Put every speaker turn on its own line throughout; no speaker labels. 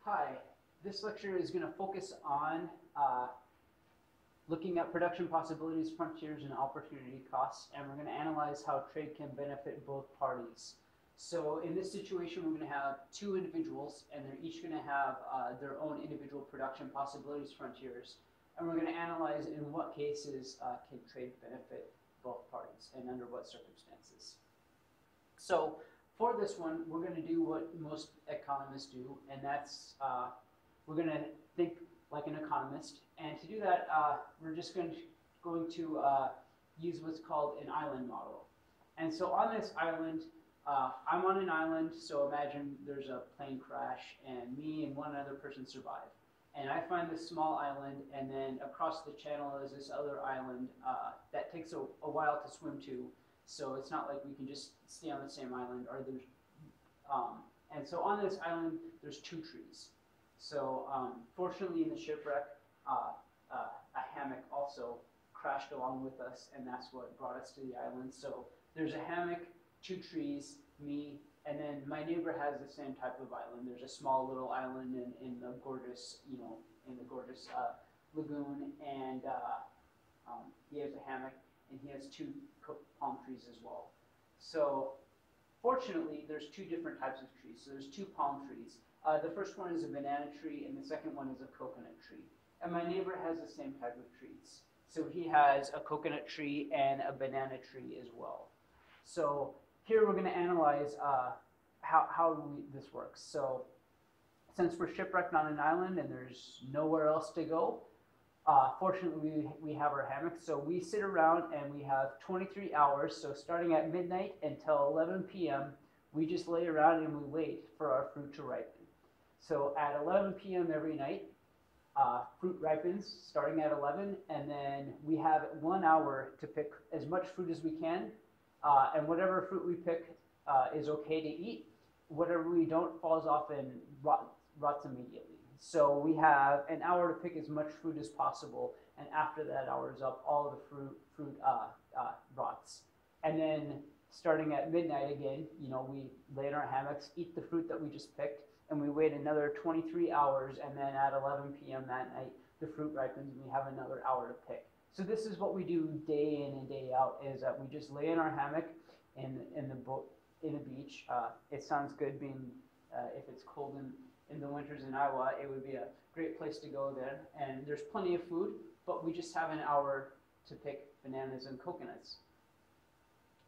Hi, this lecture is going to focus on looking at production possibilities, frontiers, and opportunity costs, and we're going to analyze how trade can benefit both parties. So in this situation, we're going to have two individuals, and they're each going to have their own individual production possibilities, frontiers, and we're going to analyze in what cases can trade benefit both parties, and under what circumstances. So for this one, we're going to do what most economists do, and that's we're going to think like an economist. And to do that, we're just going to use what's called an island model. And so on this island, I'm on an island, so imagine there's a plane crash, and me and one other person survive. And I find this small island, and then across the channel is this other island that takes a while to swim to. So it's not like we can just stay on the same island. Or there's, and so on this island, there's two trees. So fortunately, in the shipwreck, a hammock also crashed along with us, and that's what brought us to the island. So there's a hammock, two trees, me, and then my neighbor has the same type of island. There's a small little island in the gorgeous, lagoon, and he has a hammock, and he has two palm trees as well. So fortunately, there's two different types of trees. So there's two palm trees. The first one is a banana tree, and the second one is a coconut tree. And my neighbor has the same type of trees. So he has a coconut tree and a banana tree as well. So here we're going to analyze how this works. So since we're shipwrecked on an island and there's nowhere else to go, fortunately we have our hammocks. So we sit around and we have 23 hours. So starting at midnight until 11 p.m., we just lay around and we wait for our fruit to ripen. So at 11 p.m. every night, fruit ripens starting at 11, and then we have 1 hour to pick as much fruit as we can, and whatever fruit we pick is okay to eat. Whatever we don't falls off and rots immediately. So we have an hour to pick as much fruit as possible, and after that hour is up, all of the fruit rots. And then starting at midnight again, we lay in our hammocks, eat the fruit that we just picked, and we wait another 23 hours, and then at 11 p.m. that night, the fruit ripens, and we have another hour to pick. So this is what we do day in and day out, is that we just lay in our hammock in the beach. It sounds good being, if it's cold in the winters in Iowa, it would be a great place to go there. And there's plenty of food, but we just have an hour to pick bananas and coconuts.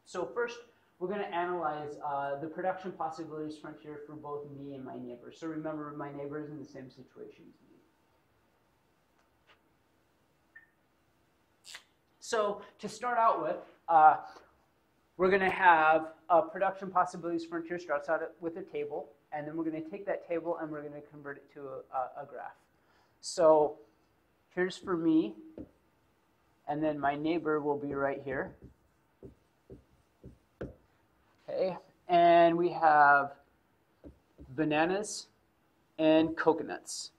So first, we're going to analyze the production possibilities frontier for both me and my neighbor. So remember, my neighbor is in the same situation as me. So to start out with, we're going to have a production possibilities frontier starts out with a table, and then we're going to take that table and we're going to convert it to a graph. So here's for me, and then my neighbor will be right here. Okay, and we have bananas and coconuts.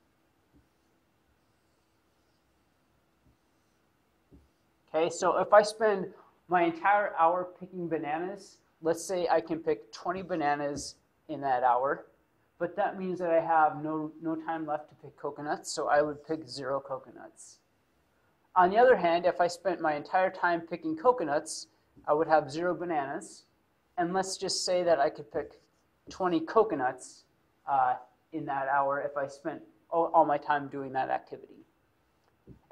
Okay, so if I spend my entire hour picking bananas, let's say I can pick 20 bananas in that hour, but that means that I have no time left to pick coconuts, so I would pick 0 coconuts. On the other hand, if I spent my entire time picking coconuts, I would have 0 bananas. And let's just say that I could pick 20 coconuts in that hour if I spent all my time doing that activity.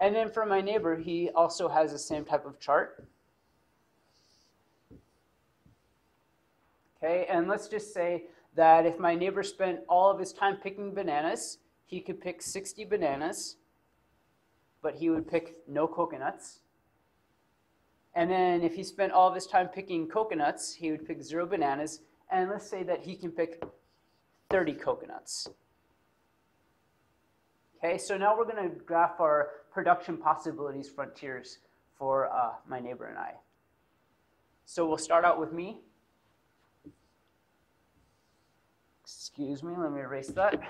And then for my neighbor, he also has the same type of chart. Okay, and let's just say that if my neighbor spent all of his time picking bananas, he could pick 60 bananas, but he would pick no coconuts. And then if he spent all of his time picking coconuts, he would pick 0 bananas. And let's say that he can pick 30 coconuts. Okay, so now we're going to graph our production possibilities frontiers for my neighbor and I. So we'll start out with me. Excuse me, let me erase that.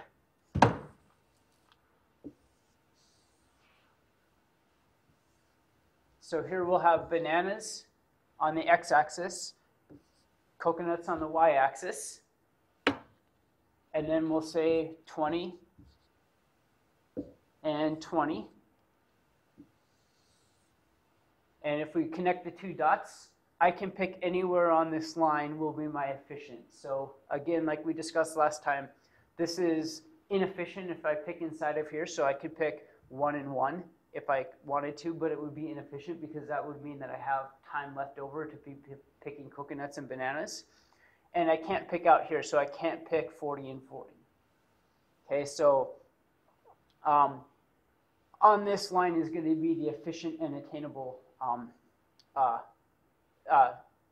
So here we'll have bananas on the x-axis, coconuts on the y-axis, and then we'll say 20 and 20. And if we connect the two dots, I can pick anywhere on this line will be my efficient. So again, like we discussed last time, this is inefficient if I pick inside of here. So I could pick 1 and 1 if I wanted to, but it would be inefficient because that would mean that I have time left over to be picking coconuts and bananas. And I can't pick out here, so I can't pick 40 and 40. Okay, so on this line is going to be the efficient and attainable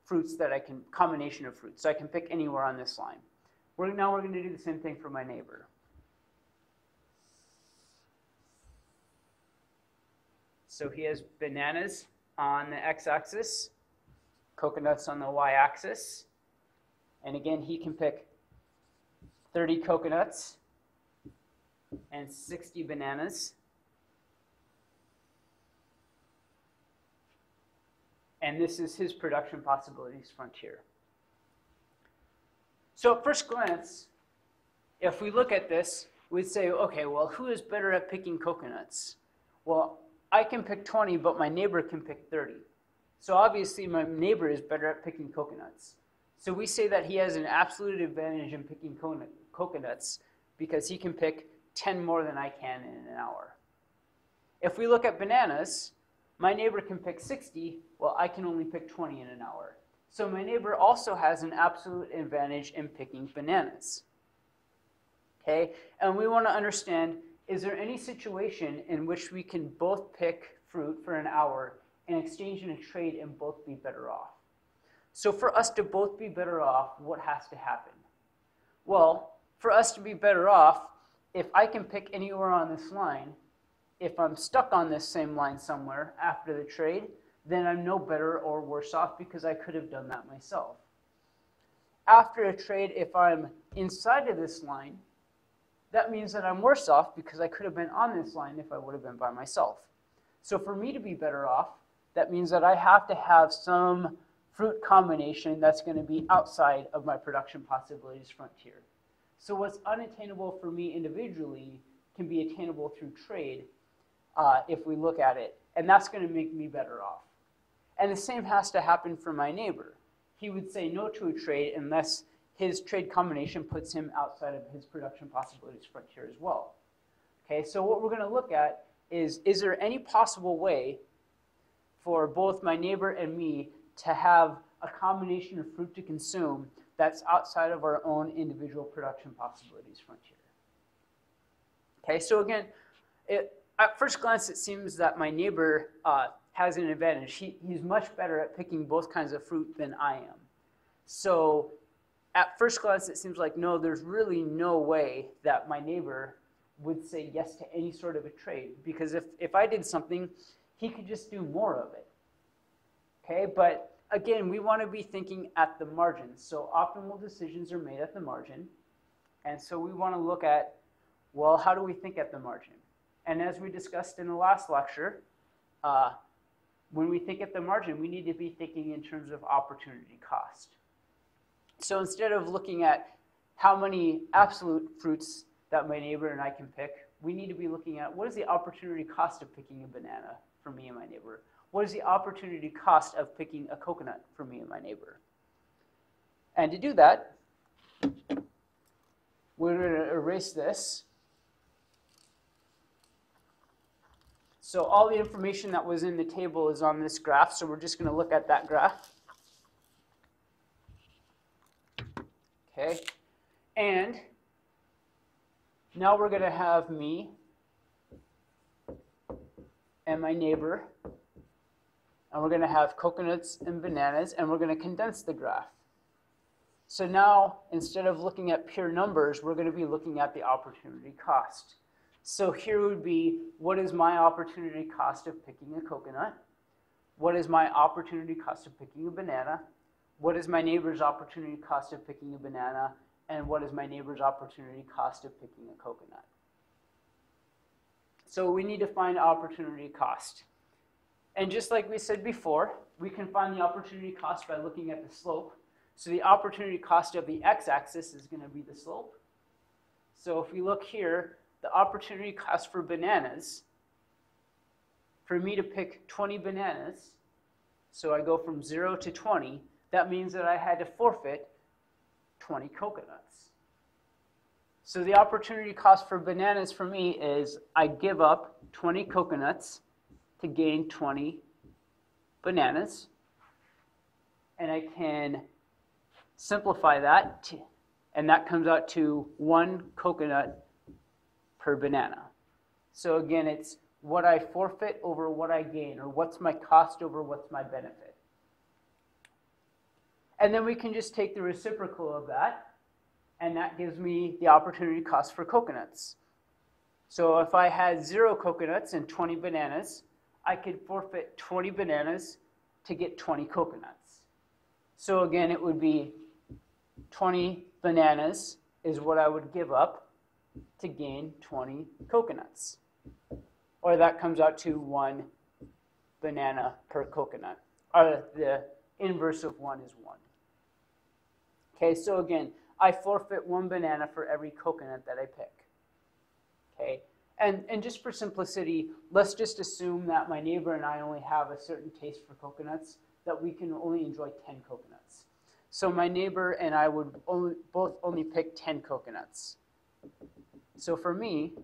fruits that I can, combination of fruits. So I can pick anywhere on this line. Now we're going to do the same thing for my neighbor. So he has bananas on the x-axis, coconuts on the y-axis. And again, he can pick 30 coconuts and 60 bananas. And this is his production possibilities frontier. So at first glance, if we look at this, we'd say, okay, well, who is better at picking coconuts? Well, I can pick 20, but my neighbor can pick 30. So obviously my neighbor is better at picking coconuts. So we say that he has an absolute advantage in picking coconuts because he can pick 10 more than I can in an hour. If we look at bananas, my neighbor can pick 60, well, I can only pick 20 in an hour. So my neighbor also has an absolute advantage in picking bananas. Okay, and we want to understand, is there any situation in which we can both pick fruit for an hour and exchange in a trade and both be better off? So for us to both be better off, what has to happen? Well, for us to be better off, if I can pick anywhere on this line, if I'm stuck on this same line somewhere after the trade, then I'm no better or worse off because I could have done that myself. After a trade, if I'm inside of this line, that means that I'm worse off because I could have been on this line if I would have been by myself. So for me to be better off, that means that I have to have some fruit combination that's going to be outside of my production possibilities frontier. So what's unattainable for me individually can be attainable through trade if we look at it, and that's going to make me better off. And the same has to happen for my neighbor. He would say no to a trade unless his trade combination puts him outside of his production possibilities frontier as well. Okay, so what we're going to look at is there any possible way for both my neighbor and me to have a combination of fruit to consume that's outside of our own individual production possibilities frontier? Okay, so again, at first glance, it seems that my neighbor has an advantage. He's much better at picking both kinds of fruit than I am. So at first glance, it seems like, no, there's really no way that my neighbor would say yes to any sort of a trade. Because if I did something, he could just do more of it. Okay, but again, we want to be thinking at the margin. So optimal decisions are made at the margin. And so we want to look at, well, how do we think at the margin? And as we discussed in the last lecture, when we think at the margin, we need to be thinking in terms of opportunity cost. So instead of looking at how many absolute fruits that my neighbor and I can pick, we need to be looking at what is the opportunity cost of picking a banana for me and my neighbor? What is the opportunity cost of picking a coconut for me and my neighbor? And to do that, we're going to erase this. So all the information that was in the table is on this graph, so we're just going to look at that graph. Okay, and now we're going to have me and my neighbor, and we're going to have coconuts and bananas, and we're going to condense the graph. So now, instead of looking at pure numbers, we're going to be looking at the opportunity cost. So here would be, what is my opportunity cost of picking a coconut? What is my opportunity cost of picking a banana? What is my neighbor's opportunity cost of picking a banana? And what is my neighbor's opportunity cost of picking a coconut? So we need to find opportunity cost. And just like we said before, we can find the opportunity cost by looking at the slope. So the opportunity cost of the x-axis is going to be the slope. So if we look here, the opportunity cost for bananas, for me to pick 20 bananas, so I go from 0 to 20, that means that I had to forfeit 20 coconuts. So the opportunity cost for bananas for me is I give up 20 coconuts to gain 20 bananas, and I can simplify that, and that comes out to 1 coconut per banana. So again, it's what I forfeit over what I gain, or what's my cost over what's my benefit. And then we can just take the reciprocal of that, and that gives me the opportunity cost for coconuts. So if I had 0 coconuts and 20 bananas, I could forfeit 20 bananas to get 20 coconuts. So again, it would be 20 bananas is what I would give up to gain 20 coconuts. Or that comes out to 1 banana per coconut. Or the inverse of 1 is 1. Okay, so again, I forfeit 1 banana for every coconut that I pick. Okay, and just for simplicity, let's just assume that my neighbor and I only have a certain taste for coconuts, that we can only enjoy 10 coconuts. So my neighbor and I would both only pick 10 coconuts. So for me,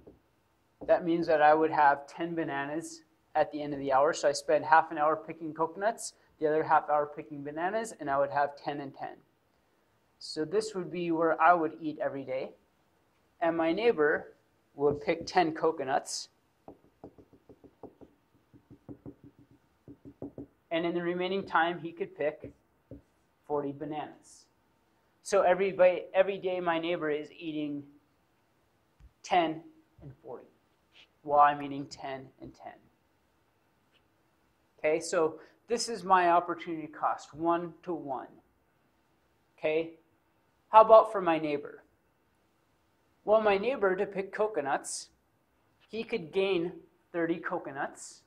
that means that I would have 10 bananas at the end of the hour. So I spend half an hour picking coconuts, the other half hour picking bananas, and I would have 10 and 10. So this would be where I would eat every day. And my neighbor would pick 10 coconuts. And in the remaining time, he could pick 40 bananas. So every day my neighbor is eating 10 and 40, while I'm eating 10 and 10. Okay, so this is my opportunity cost, 1 to 1. Okay, how about for my neighbor? Well, my neighbor, to pick coconuts, he could gain 30 coconuts,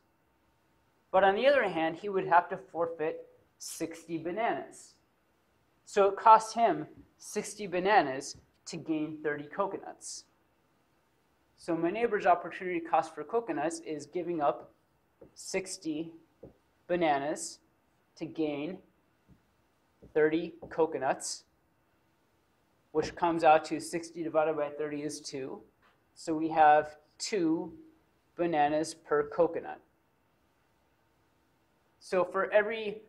but on the other hand, he would have to forfeit 60 bananas. So it costs him 60 bananas to gain 30 coconuts. So my neighbor's opportunity cost for coconuts is giving up 60 bananas to gain 30 coconuts, which comes out to 60 divided by 30 is 2. So we have 2 bananas per coconut. So for every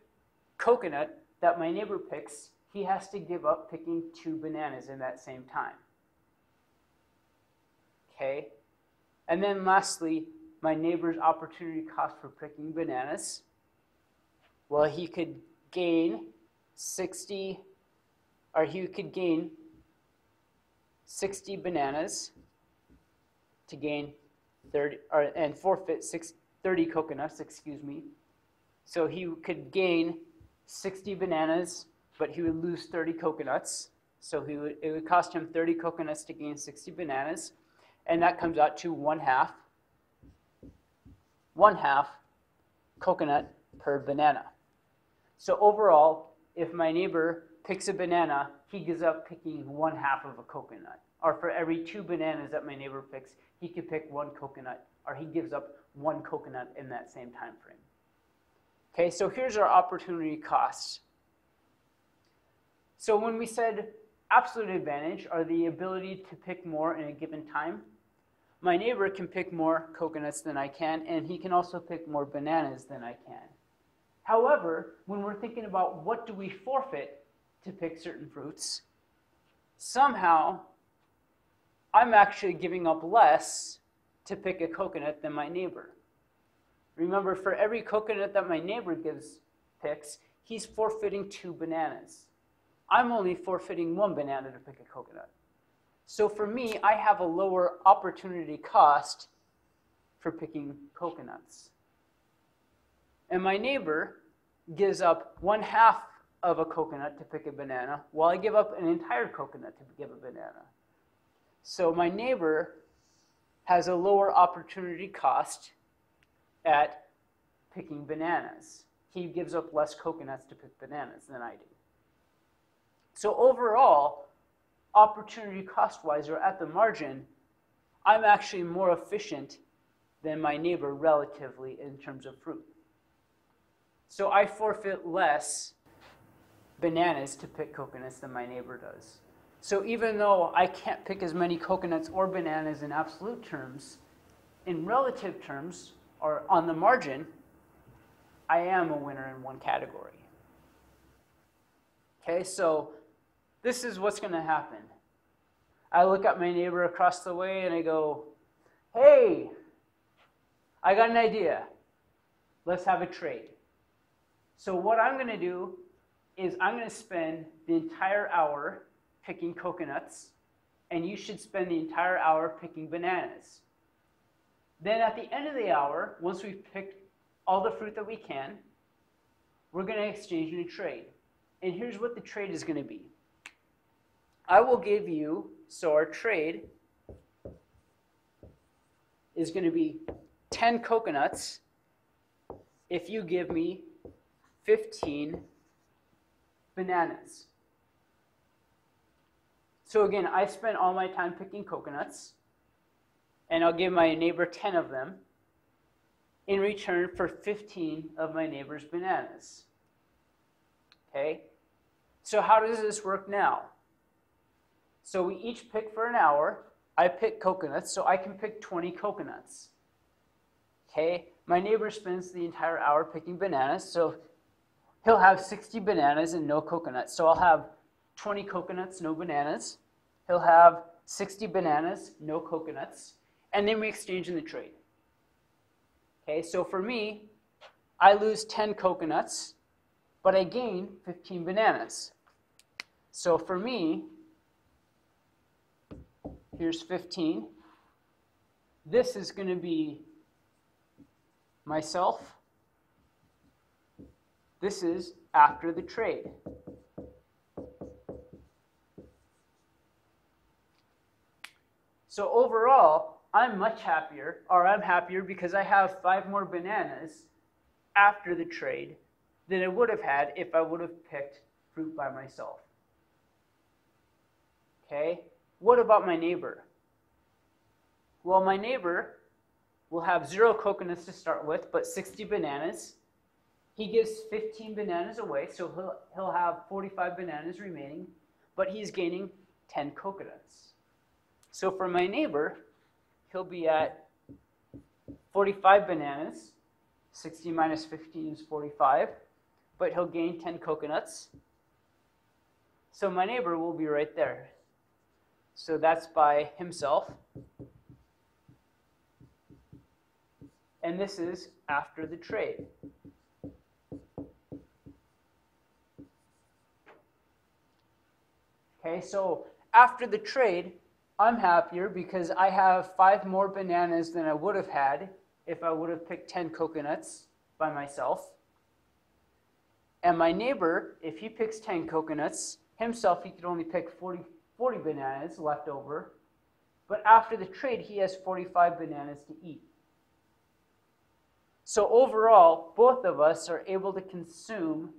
coconut that my neighbor picks, he has to give up picking 2 bananas in that same time. Okay? And then lastly, my neighbor's opportunity cost for picking bananas. Well, he could gain 60 bananas to gain 30, and forfeit 30 coconuts, excuse me. So he could gain 60 bananas, but he would lose 30 coconuts. So it would cost him 30 coconuts to gain 60 bananas, and that comes out to 1/2 coconut per banana. So overall, if my neighbor picks a banana, he gives up picking 1/2 of a coconut. Or for every 2 bananas that my neighbor picks, he could pick 1 coconut, or he gives up 1 coconut in that same time frame. Okay, so here's our opportunity costs. So when we said absolute advantage, or the ability to pick more in a given time, my neighbor can pick more coconuts than I can, and he can also pick more bananas than I can. However, when we're thinking about what do we forfeit to pick certain fruits, somehow I'm actually giving up less to pick a coconut than my neighbor. Remember, for every coconut that my neighbor picks, he's forfeiting 2 bananas. I'm only forfeiting 1 banana to pick a coconut. So for me, I have a lower opportunity cost for picking coconuts. And my neighbor gives up 1/2 of a coconut to pick a banana, while I give up an entire coconut to give a banana. So my neighbor has a lower opportunity cost at picking bananas. He gives up less coconuts to pick bananas than I do. So overall, opportunity cost-wise, or at the margin, I'm actually more efficient than my neighbor relatively in terms of fruit. So I forfeit less bananas to pick coconuts than my neighbor does. So even though I can't pick as many coconuts or bananas in absolute terms, in relative terms, or on the margin, I am a winner in one category. Okay, so this is what's going to happen. I look at my neighbor across the way and I go, hey, I got an idea. Let's have a trade. So what I'm going to do is I'm going to spend the entire hour picking coconuts, and you should spend the entire hour picking bananas. Then at the end of the hour, once we've picked all the fruit that we can, we're going to exchange in a trade. And here's what the trade is going to be. I will give you, so our trade is going to be 10 coconuts if you give me 15 bananas. So again, I spent all my time picking coconuts, and I'll give my neighbor 10 of them in return for 15 of my neighbor's bananas. Okay? So how does this work now? So we each pick for an hour. I pick coconuts, so I can pick 20 coconuts. Okay? My neighbor spends the entire hour picking bananas, so he'll have 60 bananas and no coconuts. So I'll have 20 coconuts, no bananas. He'll have 60 bananas, no coconuts. And then we exchange in the trade. Okay, so for me, I lose 10 coconuts, but I gain 15 bananas. So for me, here's 15. This is going to be myself. This is after the trade. So overall, I'm much happier, or I'm happier because I have 5 more bananas after the trade than I would have had if I would have picked fruit by myself. Okay? What about my neighbor? Well, my neighbor will have 0 coconuts to start with, but 60 bananas. He gives 15 bananas away, so he'll have 45 bananas remaining, but he's gaining 10 coconuts. So for my neighbor, he'll be at 45 bananas. 60 minus 15 is 45, but he'll gain 10 coconuts. So my neighbor will be right there. So that's by himself. And this is after the trade. Okay, so after the trade, I'm happier because I have 5 more bananas than I would have had if I would have picked 10 coconuts by myself. And my neighbor, if he picks 10 coconuts, himself, he could only pick 40 bananas left over. But after the trade, he has 45 bananas to eat. So overall, both of us are able to consume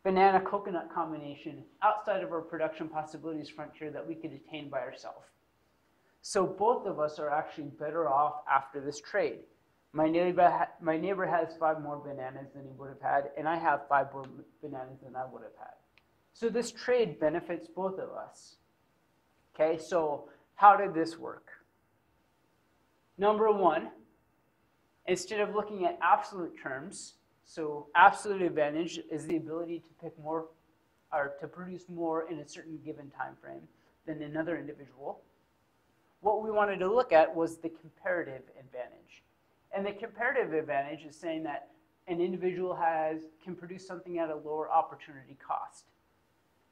banana-coconut combination outside of our production possibilities frontier that we could attain by ourselves. So both of us are actually better off after this trade. My neighbor has 5 more bananas than he would have had, and I have 5 more bananas than I would have had. So this trade benefits both of us. Okay, so how did this work? Number 1, instead of looking at absolute terms, so absolute advantage is the ability to pick more or to produce more in a certain given time frame than another individual. What we wanted to look at was the comparative advantage. And the comparative advantage is saying that an individual can produce something at a lower opportunity cost.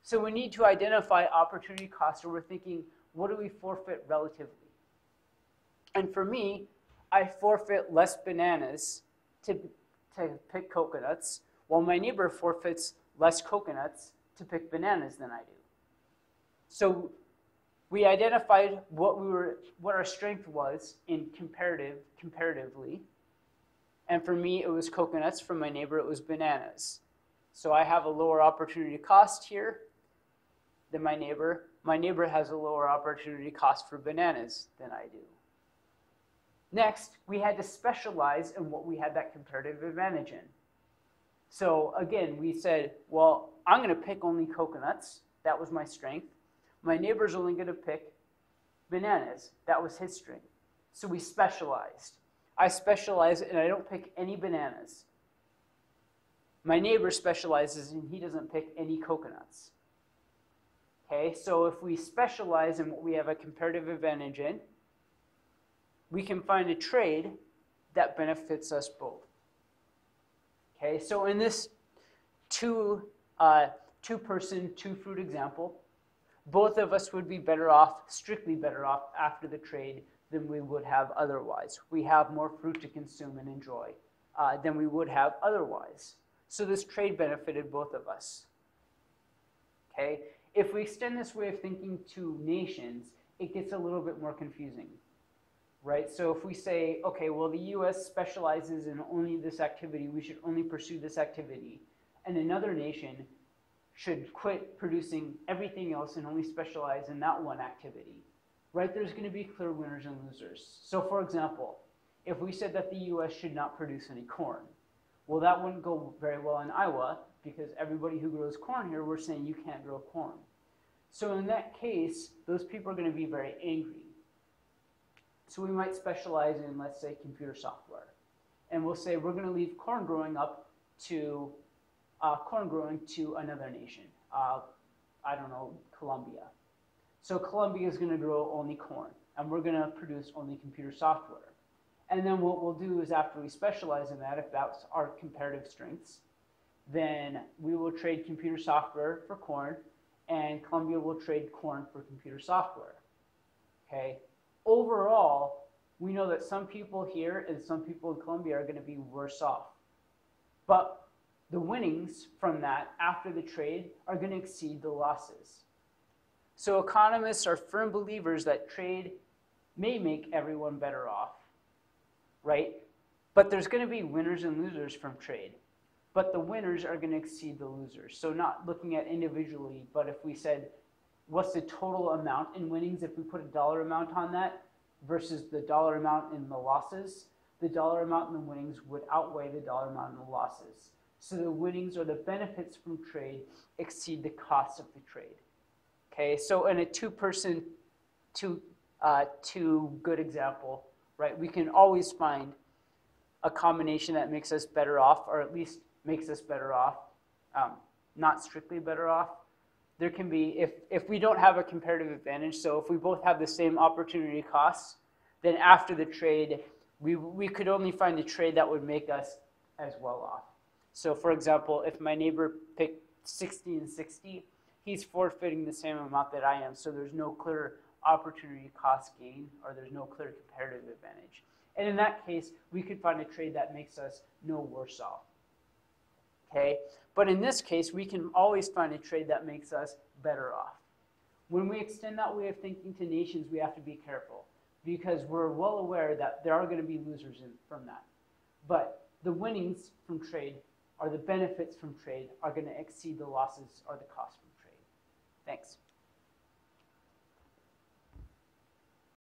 So we need to identify opportunity cost, or we're thinking, what do we forfeit relatively? And for me, I forfeit less bananas to pick coconuts, while my neighbor forfeits less coconuts to pick bananas than I do. So we identified what our strength was in comparatively. And for me, it was coconuts. For my neighbor, it was bananas. So I have a lower opportunity cost here than my neighbor. My neighbor has a lower opportunity cost for bananas than I do. Next, we had to specialize in what we had that comparative advantage in. So again, we said, well, I'm going to pick only coconuts. That was my strength. My neighbor's only going to pick bananas. That was his strength. So we specialized. I specialize and I don't pick any bananas. My neighbor specializes and he doesn't pick any coconuts. Okay, so if we specialize in what we have a comparative advantage in, we can find a trade that benefits us both. Okay, so in this two-person, two-fruit example, both of us would be better off, strictly better off after the trade than we would have otherwise. We have more fruit to consume and enjoy than we would have otherwise. So this trade benefited both of us. Okay, if we extend this way of thinking to nations, it gets a little bit more confusing. Right? So if we say, okay, well, the U.S. specializes in only this activity, we should only pursue this activity, and another nation should quit producing everything else and only specialize in that one activity, right? There's going to be clear winners and losers. So for example, if we said that the U.S. should not produce any corn, well, that wouldn't go very well in Iowa because everybody who grows corn here, we're saying you can't grow corn. So in that case, those people are going to be very angry. So we might specialize in, let's say, computer software. And we'll say we're going to leave corn growing to another nation. I don't know, Colombia. So Colombia is going to grow only corn, and we're going to produce only computer software. And then what we'll do is after we specialize in that, if that's our comparative strengths, then we will trade computer software for corn, and Colombia will trade corn for computer software. Okay? Overall, we know that some people here and some people in Colombia are going to be worse off. But the winnings from that after the trade are going to exceed the losses. So economists are firm believers that trade may make everyone better off, right? But there's going to be winners and losers from trade. But the winners are going to exceed the losers. So not looking at individually, but if we said, what's the total amount in winnings if we put a dollar amount on that versus the dollar amount in the losses, the dollar amount in the winnings would outweigh the dollar amount in the losses. So the winnings or the benefits from trade exceed the cost of the trade. Okay, so in a two-person, two good example, right, we can always find a combination that makes us better off, or at least makes us better off, not strictly better off. There can be, if we don't have a comparative advantage, so if we both have the same opportunity costs, then after the trade, we could only find a trade that would make us as well off. So for example, if my neighbor picked 60 and 60, he's forfeiting the same amount that I am, so there's no clear opportunity cost gain, or there's no clear comparative advantage. And in that case, we could find a trade that makes us no worse off. Okay? But in this case, we can always find a trade that makes us better off. When we extend that way of thinking to nations, we have to be careful because we're well aware that there are going to be losers from that. But the winnings from trade or the benefits from trade are going to exceed the losses or the cost from trade. Thanks.